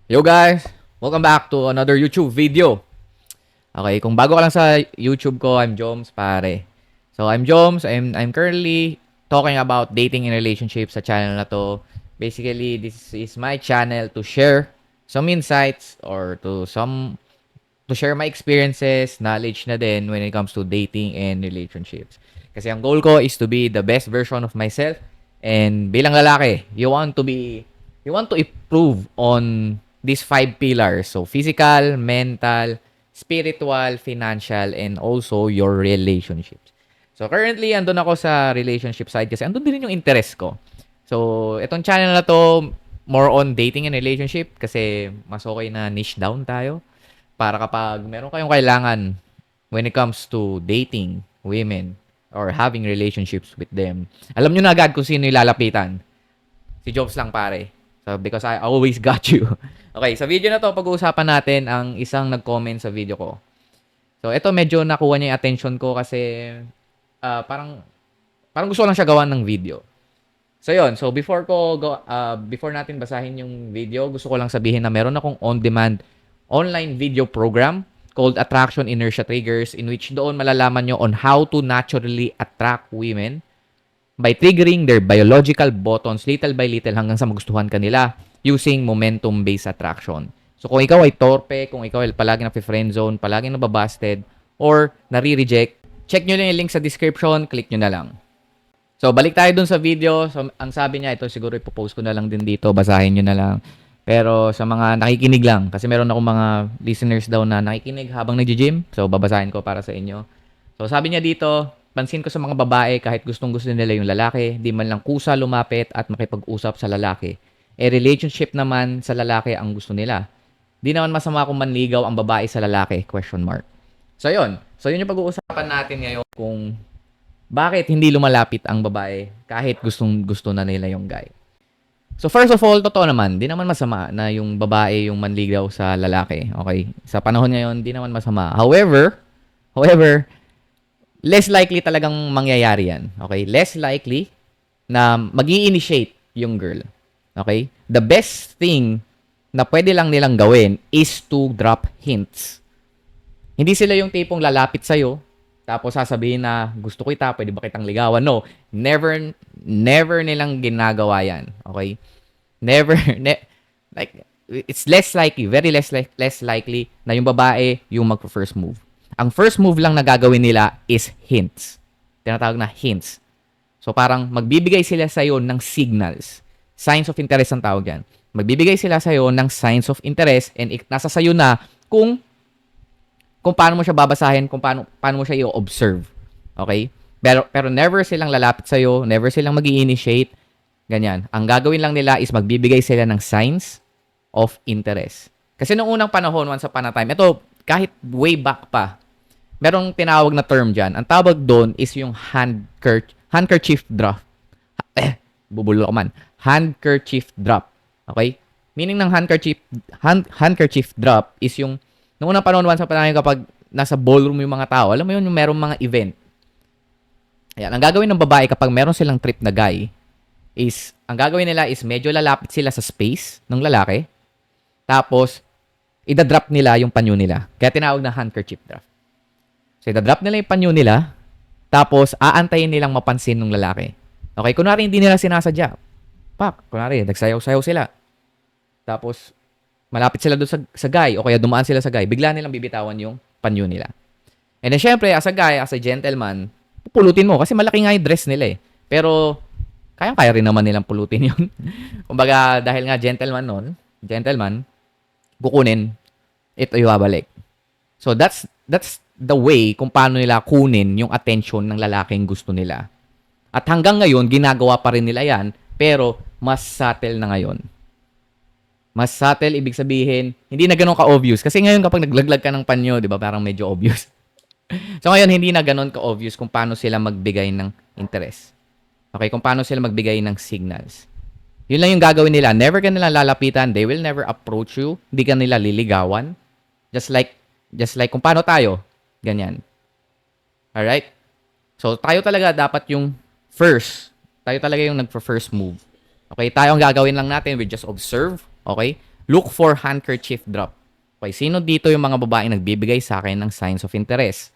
Yo guys, welcome back to another YouTube video. Okay, kung bago ka lang sa YouTube ko, I'm Joms pare. So I'm Joms, I'm currently talking about dating and relationships sa channel na to. Basically, this is my channel to share some insights or to share my experiences, knowledge na din when it comes to dating and relationships. Kasi ang goal ko is to be the best version of myself, and bilang lalaki, you want to improve on these five pillars. So physical, mental, spiritual, financial, and also your relationships. So currently, andun ako sa relationship side kasi andun din yung interest ko. So itong channel na to, more on dating and relationship kasi mas okay na niche down tayo para kapag meron kayong kailangan when it comes to dating women or having relationships with them, alam nyo na agad kung sino yung lalapitan. Si Jobs lang pare. So, because I always got you. Okay, sa video na to, pag-uusapan natin ang isang nag-comment sa video ko. So, ito medyo nakuha niya yung attention ko kasi parang gusto ko lang siya gawan ng video. So, yun. So, before natin basahin yung video, gusto ko lang sabihin na meron akong on-demand online video program called Attraction Inertia Triggers, in which doon malalaman nyo on how to naturally attract women by triggering their biological buttons little by little hanggang sa magustuhan ka nila using momentum-based attraction. So kung ikaw ay torpe, kung ikaw ay palagi na-friend zone, palagi nababasted, or nare-reject, check nyo lang yung link sa description, click nyo na lang. So balik tayo dun sa video. So, ang sabi niya, ito siguro ipopost ko na lang din dito, basahin nyo na lang. Pero sa mga nakikinig lang, kasi meron akong mga listeners daw na nakikinig habang nag-gym, so babasahin ko para sa inyo. So sabi niya dito, pansin ko sa mga babae kahit gustong-gusto nila yung lalaki, di man lang kusa lumapit at makipag-usap sa lalaki. Relationship naman sa lalaki ang gusto nila. Di naman masama kung manligaw ang babae sa lalaki? Question mark. So yun. So yun yung pag-uusapan natin ngayon kung bakit hindi lumalapit ang babae kahit gustong-gusto na nila yung guy. So first of all, totoo naman, di naman masama na yung babae yung manligaw sa lalaki. Okay? Sa panahon ngayon, di naman masama. However, less likely talagang mangyayari yan. Okay? Less likely na mag-i-initiate yung girl. Okay? The best thing na pwede lang nilang gawin is to drop hints. Hindi sila yung tipong lalapit sa'yo, tapos sasabihin na, gusto ko kita, pwede ba kitang ligawan? No. Never nilang ginagawa yan. Okay? Like, it's less likely, very less likely na yung babae yung mag-first move. Ang first move lang na gagawin nila is hints. Tinatawag na hints. So parang magbibigay sila sa'yo ng signals. Signs of interest ang tawag yan. Magbibigay sila sa'yo ng signs of interest and nasa sa'yo na kung paano mo siya babasahin, kung paano mo siya i-observe. Okay? Pero never silang lalapit sa'yo, never silang mag-i-initiate. Ganyan. Ang gagawin lang nila is magbibigay sila ng signs of interest. Kasi noong unang panahon, once upon a time, ito, kahit way back pa, merong tinawag na term dyan. Ang tawag doon is yung handkerchief drop. Bubulol ko man. Handkerchief drop. Okay? Meaning ng handkerchief drop is yung, noong unang panahon, once upon a time, kapag nasa ballroom yung mga tao, alam mo yun, yung merong mga event. Ayan, ang gagawin ng babae kapag meron silang trip na guy, is, ang gagawin nila is medyo lalapit sila sa space ng lalaki, tapos, idadrop nila yung panyo nila. Kaya tinawag na handkerchief drop. So, idadrop nila yung panyo nila, tapos, aantayin nilang mapansin ng lalaki. Okay, kunwari hindi nila sinasadya. Kunwari, nagsayaw-sayaw sila. Tapos, malapit sila doon sa guy, o kaya dumaan sila sa guy, bigla nilang bibitawan yung panyo nila. And then, syempre, as a guy, as a gentleman, pupulutin mo, kasi malaki nga yung dress nila eh. Pero, kaya rin naman nilang pulutin yun. Kumbaga, dahil nga gentleman, kukunin, ito ibabalik. So, that's the way kung paano nila kunin yung attention ng lalaking gusto nila. At hanggang ngayon, ginagawa pa rin nila yan, pero mas subtle na ngayon. Mas subtle, ibig sabihin, hindi na ganun ka-obvious. Kasi ngayon, kapag naglaglag ka ng panyo, di ba, parang medyo obvious. So, ngayon, hindi na ganun ka-obvious kung paano sila magbigay ng interest. Okay, kung paano sila magbigay ng signals. Yun lang yung gagawin nila. Never ka nila lalapitan. They will never approach you. Hindi ka nila liligawan. Just like kung paano tayo. Ganyan. Alright? So, tayo talaga dapat yung first. Tayo talaga yung nagpa-first move. Okay? Tayo ang gagawin lang natin. We just observe. Okay? Look for handkerchief drop. Okay, sino dito yung mga babaeng nagbibigay sa akin ng signs of interest?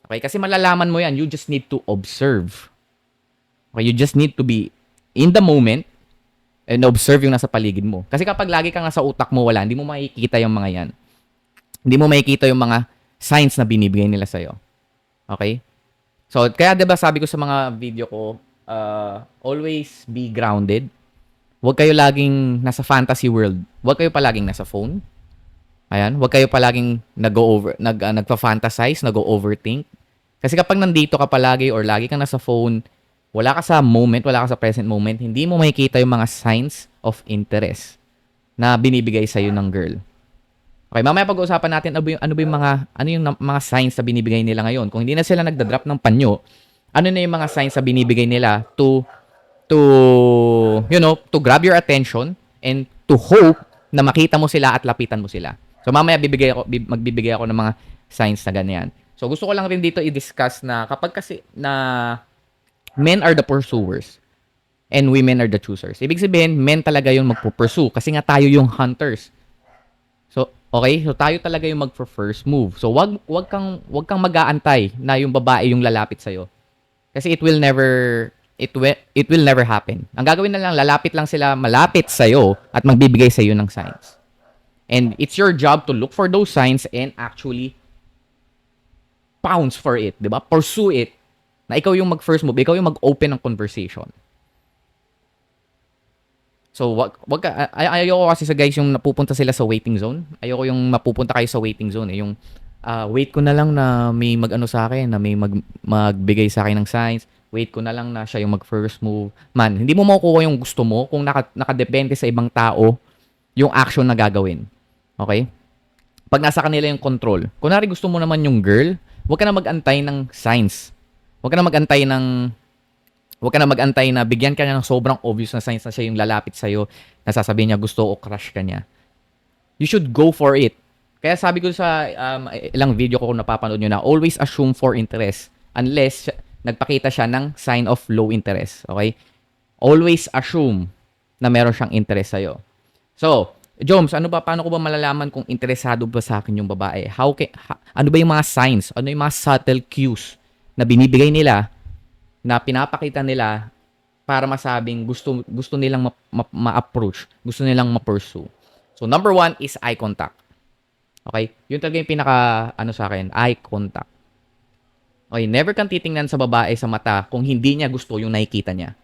Okay, kasi malalaman mo yan. You just need to observe. Okay, you just need to be in the moment and observe yung nasa paligid mo. Kasi kapag lagi ka nga sa utak mo wala, hindi mo makikita yung mga yan. Hindi mo makikita yung mga signs na binibigay nila sa'yo. Okay? So, kaya 'di ba sabi ko sa mga video ko, always be grounded. Huwag kayo laging nasa fantasy world. Huwag kayo palaging nasa phone. Ayan, huwag kayo palaging nagfa-fantasize, nag-overthink. Kasi kapag nandito ka palagi or lagi kang nasa phone, wala ka sa moment, wala ka sa present moment, hindi mo makikita yung mga signs of interest na binibigay sa ng girl. Okay, mamaya pag-uusapan natin ano yung mga signs na binibigay nila ngayon. Kung hindi na sila nagda-drop ng panyo, ano na yung mga signs na binibigay nila to to grab your attention and to hope na makita mo sila at lapitan mo sila. So mamaya magbibigay ako ng mga signs na ganyan. So gusto ko lang rin dito i-discuss na kapag kasi na men are the pursuers and women are the choosers. Ibig sabihin, men talaga yung magpo-pursue kasi nga tayo yung hunters. So, okay, so tayo talaga yung magpo-first move. So wag kang mag-aantay na yung babae yung lalapit sa kasi it will never happen. Ang gagawin na lang, lalapit lang sila, malapit sa at magbibigay sa ng signs. And it's your job to look for those signs and actually pounce for it, 'di ba? Pursue it. Na ikaw yung mag-first move, ikaw yung mag-open ng conversation. So, ayoko kasi sa guys yung napupunta sila sa waiting zone. Ayoko yung mapupunta kayo sa waiting zone. Yung wait ko na lang na may mag-ano sa akin, na may magbigay sa akin ng signs. Wait ko na lang na siya yung mag-first move. Man, hindi mo makukuha yung gusto mo kung nakadepende sa ibang tao yung action na gagawin. Okay? Pag nasa kanila yung control. Kunwari gusto mo naman yung girl, huwag ka na mag-antay ng signs. Huwag ka na mag-antay na bigyan ka niya ng sobrang obvious na signs na siya yung lalapit sa'yo, na sasabihin niya gusto o crush ka niya. You should go for it. Kaya sabi ko sa ilang video ko kung napapanood nyo na, always assume for interest unless nagpakita siya ng sign of low interest. Okay? Always assume na meron siyang interest sa'yo. So, Joms, paano ko ba malalaman kung interesado ba sa akin yung babae? Ano ba yung mga signs? Ano yung mga subtle cues na binibigay nila, na pinapakita nila para masabing gusto nilang ma-approach, gusto nilang ma-pursue. So, number 1 is eye contact. Okay? Yun talaga yung sa akin, eye contact. Okay, never kang titingnan sa babae sa mata kung hindi niya gusto yung nakikita niya.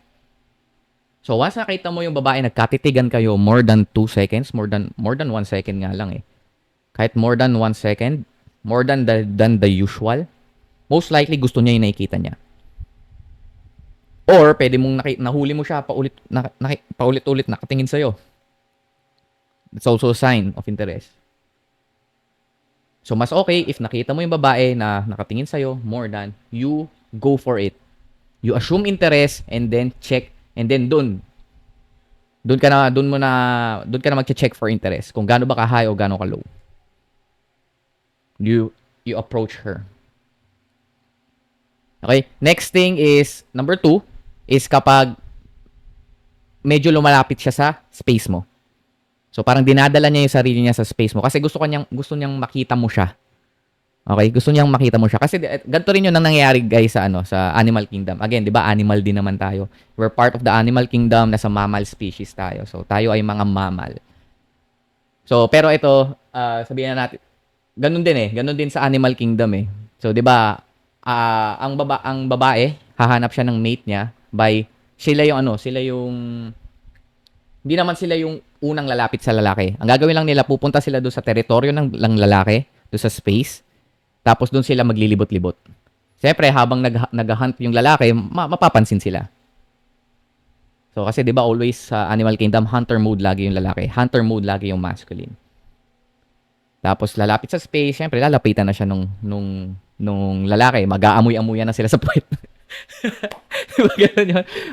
So, once nakita mo yung babae, nagkatitigan kayo more than 2 seconds, more than 1 second nga lang Kahit more than 1 second, more than the usual, most likely gusto niya yung nakikita niya. Or, pwede mong nahuli mo siya, paulit-ulit nakatingin sa'yo. It's also a sign of interest. So, mas okay if nakita mo yung babae na nakatingin sa'yo more than, you go for it. You assume interest and then check. And then doon ka na magche-check for interest. Kung gaano ba ka-high o gaano ka-low. You approach her. Okay? Next thing is, number 2, is kapag medyo lumalapit siya sa space mo. So, parang dinadala niya yung sarili niya sa space mo. Kasi gusto niyang makita mo siya. Okay? Gusto niyang makita mo siya. Kasi ganito rin yun ang nangyayari guys sa Animal Kingdom. Again, di ba, animal din naman tayo. We're part of the Animal Kingdom, nasa mammal species tayo. So, tayo ay mga mammal. So, pero ito, sabihin na natin, ganun din sa Animal Kingdom So, di ba, ang babae, hahanap siya ng mate niya by, hindi naman sila yung unang lalapit sa lalaki. Ang gagawin lang nila, pupunta sila doon sa teritoryo ng lalaki, doon sa space, tapos doon sila maglilibot-libot. Siyempre, habang nag-hunt yung lalaki, mapapansin sila. So, kasi di ba always sa Animal Kingdom, hunter mode lagi yung lalaki. Hunter mode lagi yung masculine. Tapos, lalapit sa space, siyempre, lalapitan na siya nung lalaki. Mag-aamoy-amuyan na sila sa puwet.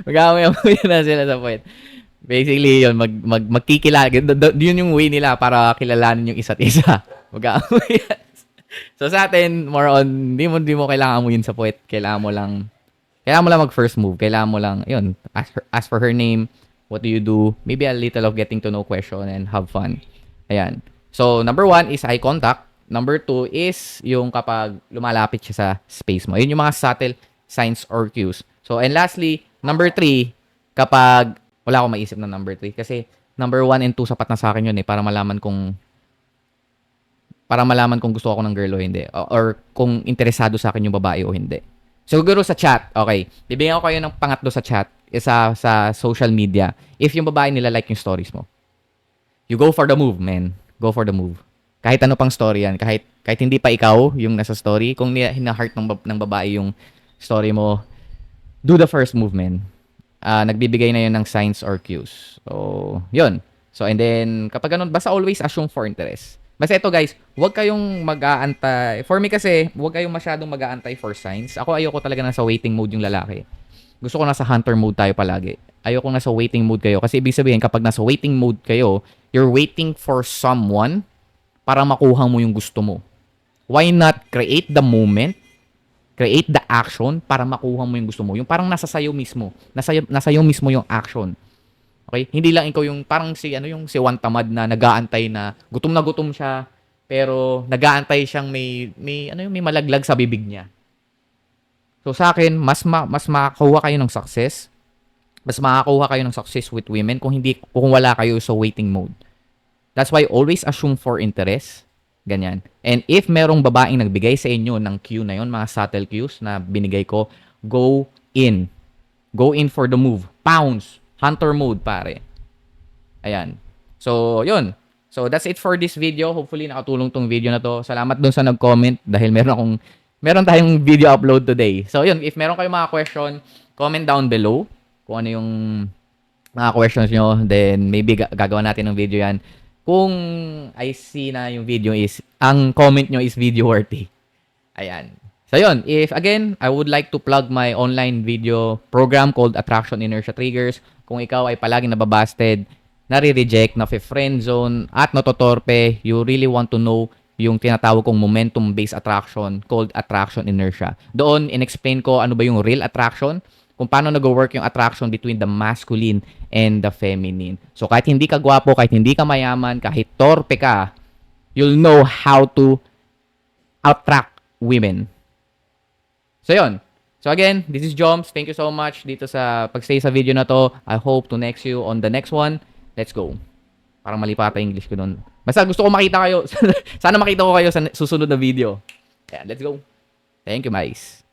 Mag-aamoy-amuyan na sila sa puwet. Basically, yun, magkikilala. Yun yung way nila para kilalanin yung isa't isa. Mag-aamuyan. So sa atin, more on, hindi mo kailangan amuyin sa puwet. Kailangan mo lang mag-first move. Kailangan mo lang, yun, ask for her name. what do you do, maybe a little of getting to know question and have fun. Ayan. So, number 1 is eye contact. Number 2 is yung kapag lumalapit siya sa space mo. Yun yung mga subtle signs or cues. So, and lastly, number 3, kapag, wala akong maisip na number 3 kasi number 1 and 2 sapat na sa akin yun para malaman kung gusto ako ng girl o hindi. Or kung interesado sa akin yung babae o hindi. So, siguro sa chat, okay. Bibigyan ko kayo ng pangatlo sa chat, sa social media, if yung babae nila like yung stories mo. You go for the move, man. Go for the move. Kahit ano pang story yan. Kahit hindi pa ikaw yung nasa story, kung hina-heart ng babae yung story mo, do the first move, man. Nagbibigay na yun ng signs or cues. So, yun. So, and then, kapag ganun, basta always assume for interest. Basta ito guys, huwag kayong mag-aantay. For me kasi, huwag kayong masyadong mag-aantay for signs. Ako ayoko talaga nasa waiting mode yung lalaki. Gusto ko nasa hunter mode tayo palagi. Ayoko nasa waiting mode kayo. Kasi ibig sabihin, kapag nasa waiting mode kayo, you're waiting for someone para makuha mo yung gusto mo. Why not create the moment, create the action para makuha mo yung gusto mo? Yung parang nasa sayo mismo. Nasa iyo mismo yung action. Okay? Hindi lang ikaw yung parang si Juan Tamad na nag-aantay na gutom siya pero nag-aantay siyang may malaglag sa bibig niya. So sa akin, mas makakuha kayo ng success. Mas makakuha kayo ng success with women kung wala kayo sa waiting mode. That's why always assume for interest. Ganyan. And if merong babaeng nagbigay sa inyo ng cue na yon, mga subtle cues na binigay ko, go in. Go in for the move. Pounce. Hunter mode, pare. Ayan. So, yun. So, that's it for this video. Hopefully, nakatulong tong video na to. Salamat dun sa nag-comment dahil meron tayong video upload today. So, yun. If meron kayong mga question, comment down below kung ano yung mga questions nyo. Then, maybe gagawa natin ng video yan. Kung I see na yung video ang comment nyo is video worthy. Ayan. So, yun. If, again, I would like to plug my online video program called Attraction Inertia Triggers. Kung ikaw ay palaging nababasted, nare-reject, na-friend zone, at nototorpe, you really want to know yung tinatawag kong momentum-based attraction called attraction inertia. Doon, in-explain ko ano ba yung real attraction, kung paano nag-work yung attraction between the masculine and the feminine. So, kahit hindi ka gwapo, kahit hindi ka mayaman, kahit torpe ka, you'll know how to attract women. So, yun. So again, this is Joms. Thank you so much dito sa pagstay sa video na to. I hope to next you on the next one. Let's go. Parang mali pa ata English ko nun. Basta gusto ko makita kayo. Sana makita ko kayo sa susunod na video. Yeah, let's go. Thank you, guys.